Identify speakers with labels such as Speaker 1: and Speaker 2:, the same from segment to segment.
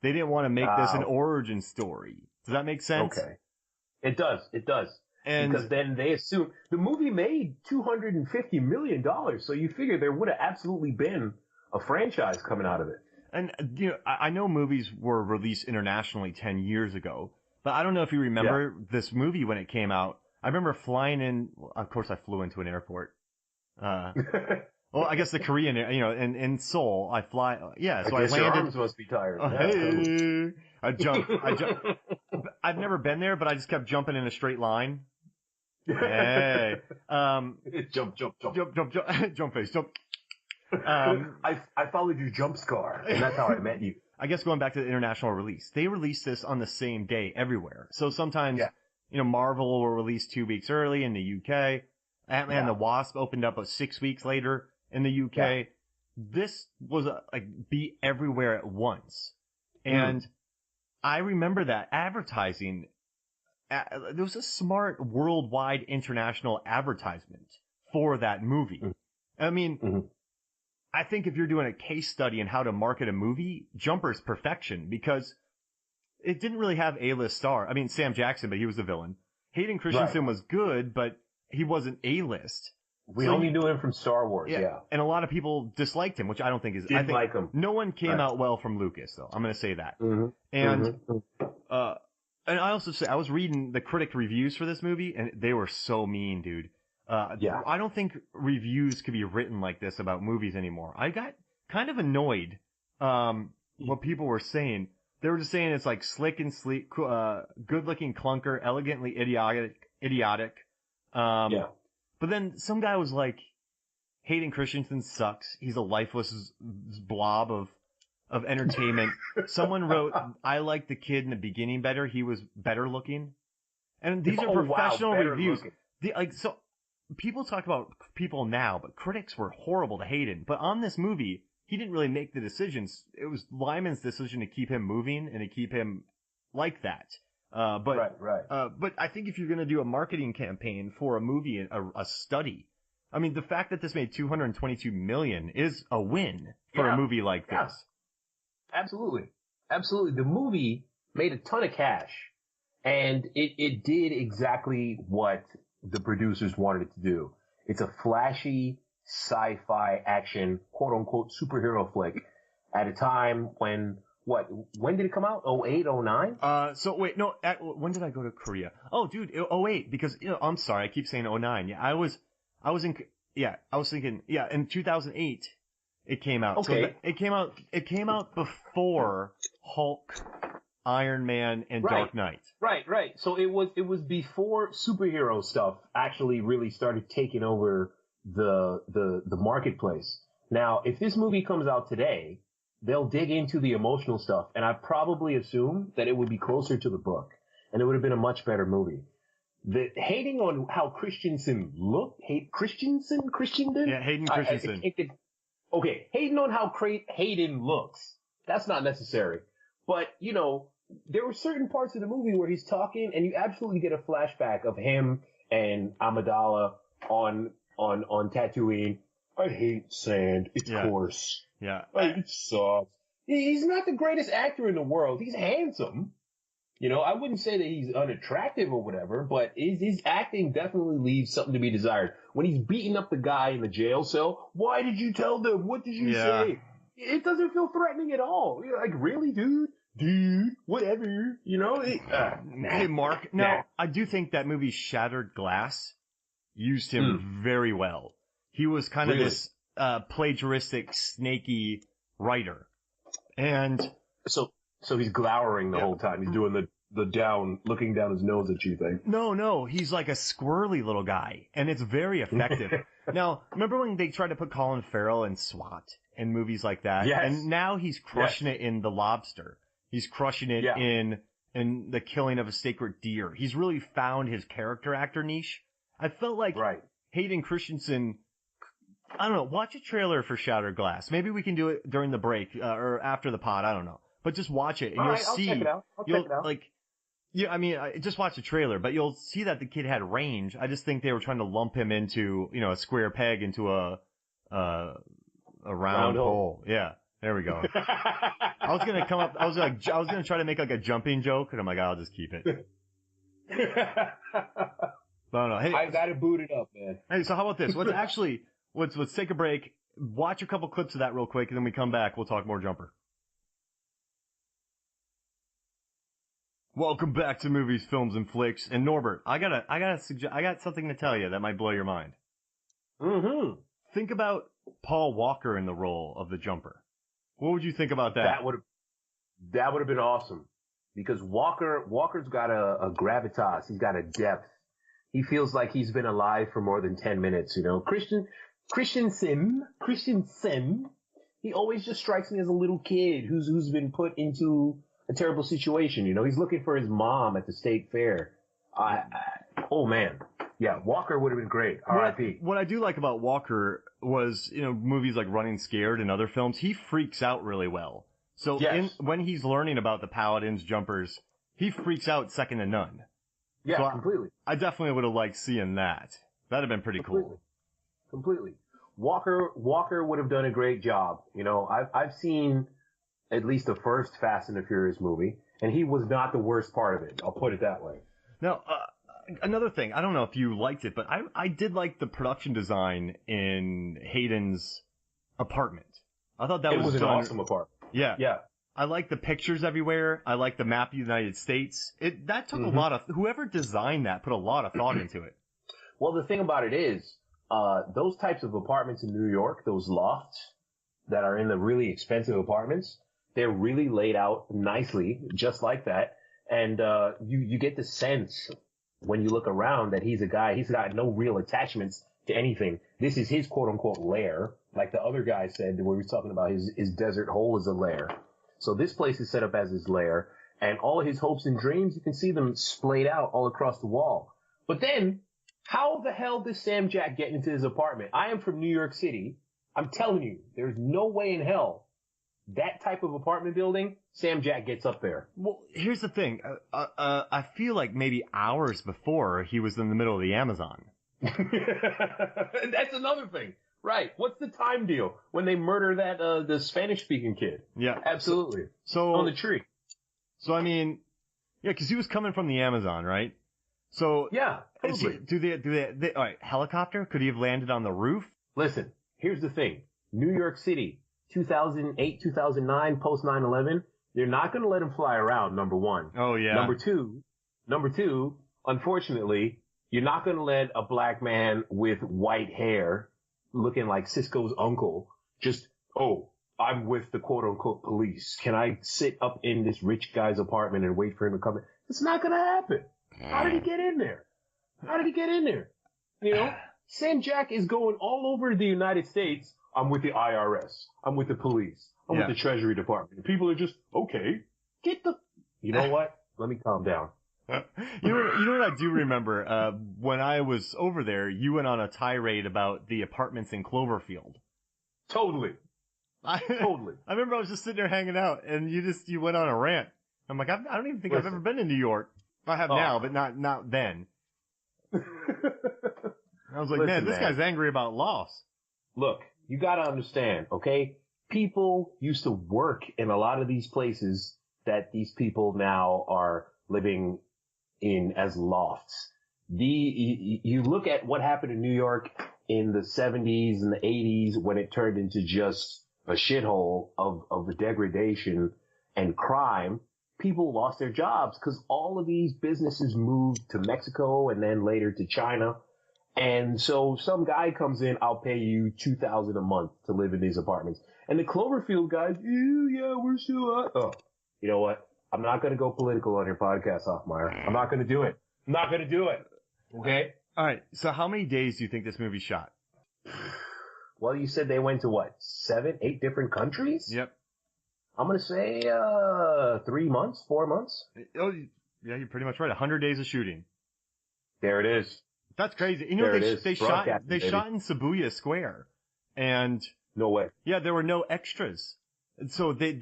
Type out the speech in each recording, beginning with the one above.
Speaker 1: They didn't want to make this an origin story. Does that make sense?
Speaker 2: Okay. It does.
Speaker 1: And
Speaker 2: because then they assume the movie made $250 million. So you figure there would have absolutely been a franchise coming out of it.
Speaker 1: And, I know movies were released internationally 10 years ago, but I don't know if you remember this movie when it came out. I remember flying in, of course I flew into an airport. Well, I guess the Korean, in Seoul, I fly, so I landed.
Speaker 2: Your arms must be tired.
Speaker 1: Hey, I jumped. I've never been there, but I just kept jumping in a straight line. Hey,
Speaker 2: jump,
Speaker 1: face, jump.
Speaker 2: I followed your jump scar, and that's how I met you.
Speaker 1: I guess going back to the international release, they released this on the same day everywhere. So sometimes, Marvel will release 2 weeks early in the UK. Ant-Man and the Wasp opened up 6 weeks later in the UK. Yeah. This was be everywhere at once. And I remember that advertising, there was a smart worldwide international advertisement for that movie. I mean, I think if you're doing a case study on how to market a movie, Jumper's perfection, because it didn't really have A-list star. I mean, Sam Jackson, but he was the villain. Hayden Christensen was good, but he wasn't A-list.
Speaker 2: We only knew him from Star Wars, yeah.
Speaker 1: And a lot of people disliked him, which I don't think is...
Speaker 2: Didn't like him.
Speaker 1: No one came out well from Lucas, though. I'm going to say that. And I also say, I was reading the critic reviews for this movie, and they were so mean, dude. I don't think reviews could be written like this about movies anymore. I got kind of annoyed what people were saying. They were just saying it's like slick and sleek, good-looking clunker, elegantly idiotic. But then some guy was like, Hayden Christensen sucks. He's a lifeless blob of entertainment. Someone wrote, I liked the kid in the beginning better. He was better looking. And these are professional reviews. So people talk about people now, but critics were horrible to Hayden. But on this movie, he didn't really make the decisions. It was Liman's decision to keep him moving and to keep him like that. But I think if you're going to do a marketing campaign for a movie, a study, I mean, the fact that this made $222 million is a win for a movie like this.
Speaker 2: Absolutely. The movie made a ton of cash, and it did exactly what the producers wanted it to do. It's a flashy sci-fi action, quote unquote, superhero flick at a time when did it come out? 08, 09?
Speaker 1: So wait, no, when did I go to Korea? Oh, dude, 08, because, I'm sorry, I keep saying 09. Yeah, I was thinking, in 2008, it came out.
Speaker 2: Okay.
Speaker 1: So it came out before Hulk, Iron Man, and Dark Knight.
Speaker 2: Right. So it was before superhero stuff actually really started taking over the marketplace. Now, if this movie comes out today, they'll dig into the emotional stuff, and I probably assume that it would be closer to the book, and it would have been a much better movie. The hating on how Christensen looked, Christensen?
Speaker 1: Yeah, Hayden Christensen.
Speaker 2: Okay, hating on how Hayden looks, that's not necessary. But, there were certain parts of the movie where he's talking, and you absolutely get a flashback of him and Amidala on Tatooine. I hate sand. It's coarse.
Speaker 1: Yeah.
Speaker 2: It's soft. He's not the greatest actor in the world. He's handsome. I wouldn't say that he's unattractive or whatever, but his acting definitely leaves something to be desired. When he's beating up the guy in the jail cell, why did you tell them? What did you say? It doesn't feel threatening at all. You're like, really, dude? Dude, whatever.
Speaker 1: Hey, Mark. Now, I do think that movie Shattered Glass used him very well. He was kind of this plagiaristic, snaky writer. And
Speaker 2: so he's glowering the whole time. He's doing the looking down his nose at you thing.
Speaker 1: No. He's like a squirrely little guy, and it's very effective. Now, remember when they tried to put Colin Farrell in SWAT and movies like that?
Speaker 2: Yes.
Speaker 1: And now he's crushing it in The Lobster. He's crushing it in The Killing of a Sacred Deer. He's really found his character actor niche. I felt like Hayden Christensen... I don't know. Watch a trailer for Shattered Glass. Maybe we can do it during the break or after the pod. I don't know. But just watch it, and you'll see.
Speaker 2: I'll check it out.
Speaker 1: Just watch the trailer, but you'll see that the kid had range. I just think they were trying to lump him into, a square peg into a round hole. Yeah. There we go. I was gonna try to make like a jumping joke, and I'm like, I'll just keep it. But I don't know. Hey,
Speaker 2: I gotta boot it up, man.
Speaker 1: Hey, so how about this? Let's take a break, watch a couple clips of that real quick, and then we come back. We'll talk more Jumper. Welcome back to Movies, Films, and Flicks. And Norbert, I got something to tell you that might blow your mind.
Speaker 2: Mm-hmm.
Speaker 1: Think about Paul Walker in the role of the Jumper. What would you think about that?
Speaker 2: That would have been awesome. Because Walker's got a gravitas. He's got a depth. He feels like he's been alive for more than 10 minutes, you know. Christensen, he always just strikes me as a little kid who's been put into a terrible situation, you know. He's looking for his mom at the state fair. Oh man. Yeah, Walker would have been great. R.I.P.
Speaker 1: What I do like about Walker was, you know, movies like Running Scared and other films, he freaks out really well. So when he's learning about the Paladins, Jumpers, he freaks out second to none.
Speaker 2: Yeah,
Speaker 1: so
Speaker 2: completely.
Speaker 1: I definitely would have liked seeing that. That'd have been pretty cool.
Speaker 2: Completely. Walker would have done a great job. You know, I've seen at least the first Fast and the Furious movie, and he was not the worst part of it. I'll put it that way.
Speaker 1: Now, another thing, I don't know if you liked it, but I did like the production design in Hayden's apartment. I thought that was
Speaker 2: an awesome apartment.
Speaker 1: Yeah.
Speaker 2: Yeah.
Speaker 1: I like the pictures everywhere. I like the map of the United States. That took a lot of, whoever designed that put a lot of thought into it.
Speaker 2: Well, the thing about it is, those types of apartments in New York, those lofts that are in the really expensive apartments, they're really laid out nicely, just like that. And, you get the sense when you look around that he's a guy, he's got no real attachments to anything. This is his quote unquote lair. Like the other guy said, when we were talking about his desert hole is a lair. So this place is set up as his lair, and all of his hopes and dreams, you can see them splayed out all across the wall. But then, how the hell does Sam Jack get into his apartment? I am from New York City. I'm telling you, there's no way in hell that type of apartment building, Sam Jack gets up there.
Speaker 1: Well, here's the thing. I feel like maybe hours before he was in the middle of the Amazon.
Speaker 2: That's another thing. Right. What's the time deal when they murder that, the Spanish-speaking kid?
Speaker 1: Yeah.
Speaker 2: Absolutely.
Speaker 1: So
Speaker 2: on the tree.
Speaker 1: So, I mean, yeah, cause he was coming from the Amazon, right? So.
Speaker 2: Yeah, totally.
Speaker 1: Do they, alright, helicopter? Could he have landed on the roof?
Speaker 2: Listen, here's the thing. New York City, 2008, 2009, post 9/11, they're not gonna let him fly around, number one.
Speaker 1: Oh, yeah.
Speaker 2: Number two, unfortunately, you're not gonna let a black man with white hair looking like Cisco's uncle, just, I'm with the quote-unquote police. Can I sit up in this rich guy's apartment and wait for him to come in? It's not gonna happen. How did he get in there? You know? Sam Jack is going all over the United States. I'm with the IRS. I'm with the police. I'm with the Treasury Department. And people are just, okay, you know what? Let me calm down.
Speaker 1: You know what I do remember? When I was over there, you went on a tirade about the apartments in Cloverfield.
Speaker 2: Totally.
Speaker 1: Totally. I remember I was just sitting there hanging out, and you went on a rant. I'm like, I don't even think I've ever been to New York. I have now, but not then. I was like, man, this guy's angry about loss.
Speaker 2: Look, you gotta understand, okay? People used to work in a lot of these places that these people now are living in as lofts. You look at what happened in New York in the 70s and the 80s when it turned into just a shithole of degradation and crime. People lost their jobs because all of these businesses moved to Mexico and then later to China. And so some guy comes in, I'll pay you $2,000 a month to live in these apartments. And the Cloverfield guys, yeah, we're still you know what? I'm not going to go political on your podcast, Hoffmeyer. I'm not going to do it. Okay?
Speaker 1: All right. So how many days do you think this movie shot?
Speaker 2: Well, you said they went to what? 7, 8 different countries?
Speaker 1: Yep.
Speaker 2: I'm going to say 3 months, 4 months.
Speaker 1: Oh, yeah, you're pretty much right. 100 days of shooting.
Speaker 2: There it is.
Speaker 1: That's crazy. You know, they shot in Shibuya Square, and
Speaker 2: no way.
Speaker 1: Yeah, there were no extras. So they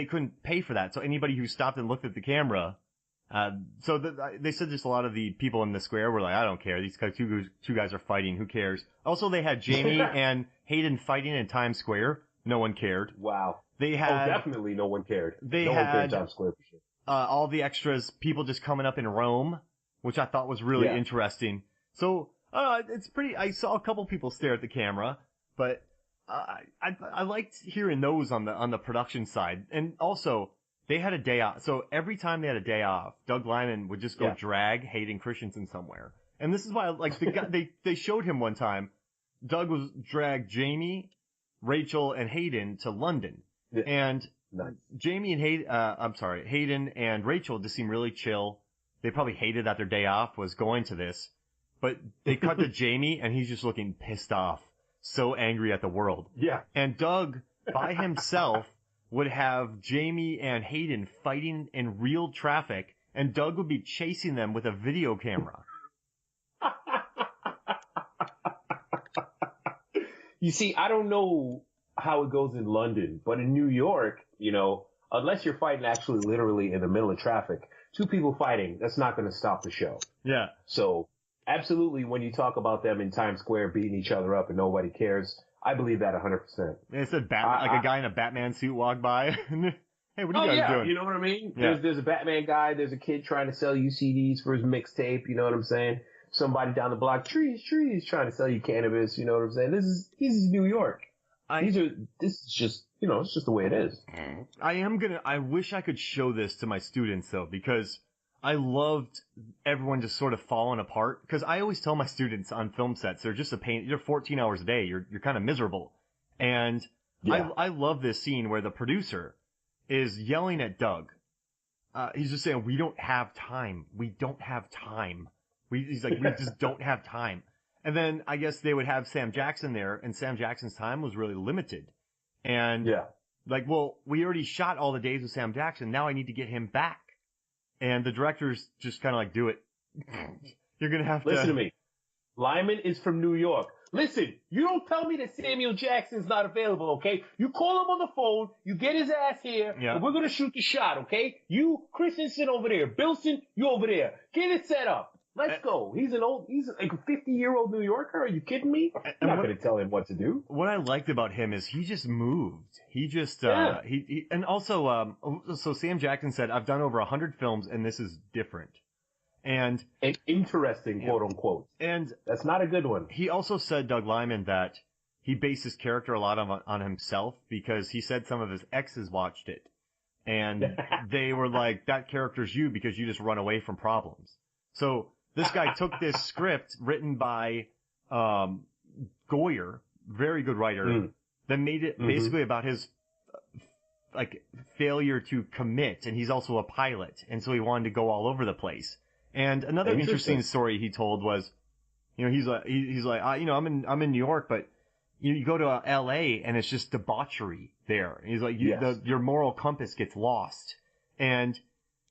Speaker 1: couldn't pay for that. So anybody who stopped and looked at the camera, they said just a lot of the people in the square were like, I don't care. These two guys are fighting. Who cares? Also, they had Jamie and Hayden fighting in Times Square. No one cared.
Speaker 2: Wow.
Speaker 1: They had
Speaker 2: definitely no one cared.
Speaker 1: They
Speaker 2: no
Speaker 1: had
Speaker 2: one cared Times Square for sure.
Speaker 1: All the extras, people just coming up in Rome, which I thought was really interesting. So it's pretty. I saw a couple people stare at the camera, but I liked hearing those on the production side, and also they had a day off. So every time they had a day off, Doug Liman would just go drag Hayden Christensen somewhere, and this is why like the guy, they showed him one time. Doug was dragged Jamie, Rachel, and Hayden to London, and Jamie and Hayden and Rachel just seemed really chill. They probably hated that their day off was going to this, but they cut to Jamie and he's just looking pissed off, so angry at the world.
Speaker 2: Yeah.
Speaker 1: And Doug, by himself, would have Jamie and Hayden fighting in real traffic, and Doug would be chasing them with a video camera.
Speaker 2: You see, I don't know how it goes in London, but in New York, you know, unless you're fighting actually literally in the middle of traffic, two people fighting, that's not going to stop the show.
Speaker 1: Yeah.
Speaker 2: So absolutely, when you talk about them in Times Square beating each other up and nobody cares, I believe that 100%.
Speaker 1: It said like a guy in a Batman suit walked by. Hey, what are you guys doing?
Speaker 2: You know what I mean?
Speaker 1: Yeah.
Speaker 2: There's a Batman guy, there's a kid trying to sell you CDs for his mixtape, you know what I'm saying? Somebody down the block, trees, trying to sell you cannabis, you know what I'm saying? This is New York. This is just, you know, it's just the way it is.
Speaker 1: I wish I could show this to my students though, because I loved everyone just sort of falling apart. Cause I always tell my students on film sets, they're just a pain. You're 14 hours a day. You're kind of miserable. And I love this scene where the producer is yelling at Doug. He's just saying, we don't have time. We don't have time. He's like, we just don't have time. And then I guess they would have Sam Jackson there, and Sam Jackson's time was really limited. And like, well, we already shot all the days with Sam Jackson. Now I need to get him back. And the directors just kind of like, do it. You're going to have to
Speaker 2: listen to me. Liman is from New York. Listen, you don't tell me that Samuel Jackson's not available, okay? You call him on the phone, you get his ass here, and we're going to shoot the shot, okay? You, Christensen over there, Bilson, you over there. Get it set up. Let's go. He's like a 50-year-old New Yorker. Are you kidding me? I'm not going to tell him what to do.
Speaker 1: What I liked about him is he just moved. He just, and also, so Sam Jackson said, I've done over 100 films and this is different. And
Speaker 2: interesting, quote unquote.
Speaker 1: And
Speaker 2: that's not a good one.
Speaker 1: He also said, Doug Liman, that he based his character a lot on himself because he said some of his exes watched it and they were like, that character's you because you just run away from problems. So this guy took this script written by Goyer, very good writer, that made it basically about his like failure to commit, and he's also a pilot, and so he wanted to go all over the place. And another interesting story he told was, you know, he's like, you know, I'm in New York, but you go to L.A. and it's just debauchery there. And he's like, your moral compass gets lost, and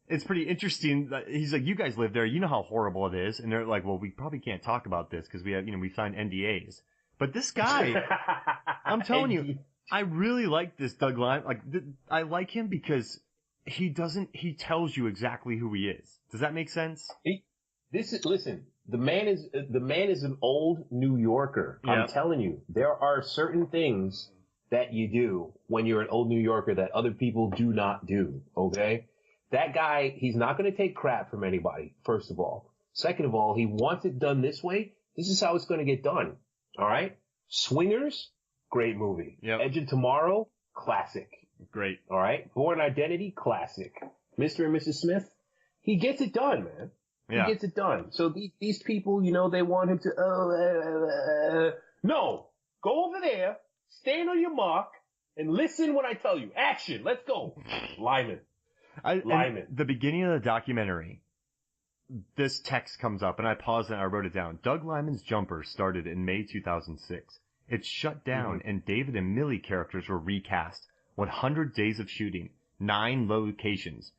Speaker 1: it's pretty interesting that he's like, you guys live there, you know how horrible it is. And they're like, well, we probably can't talk about this because we have, you know, we signed NDAs. But this guy, I'm telling you, I really like this Doug Liman. Like, I like him because he tells you exactly who he is. Does that make sense?
Speaker 2: Listen, the man is an old New Yorker. Yep. I'm telling you, there are certain things that you do when you're an old New Yorker that other people do not do. Okay? That guy, he's not going to take crap from anybody, first of all. Second of all, he wants it done this way. This is how it's going to get done. All right? Swingers, great movie.
Speaker 1: Yep.
Speaker 2: Edge of Tomorrow, classic.
Speaker 1: Great.
Speaker 2: All right? Born Identity, classic. Mr. and Mrs. Smith, he gets it done, man.
Speaker 1: Yeah.
Speaker 2: He gets it done. So these people, you know, they want him to, no, go over there, stand on your mark, and listen when I tell you. Action, let's go. Liman.
Speaker 1: The beginning of the documentary, this text comes up, and I paused and I wrote it down. Doug Liman's Jumper started in May 2006. It shut down, and David and Millie characters were recast. 100 days of shooting, 9 locations.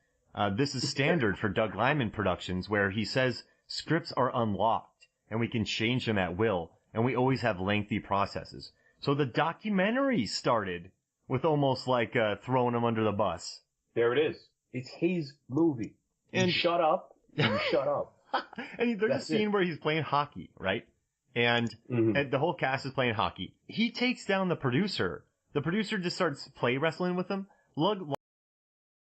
Speaker 1: This is standard for Doug Liman productions, where he says scripts are unlocked, and we can change them at will, and we always have lengthy processes. So the documentary started with almost like throwing him under the bus.
Speaker 2: There it is. It's his movie. And shut up. And shut up.
Speaker 1: And there's a scene where he's playing hockey, right? And the whole cast is playing hockey. He takes down the producer The producer just starts play wrestling with him. Lug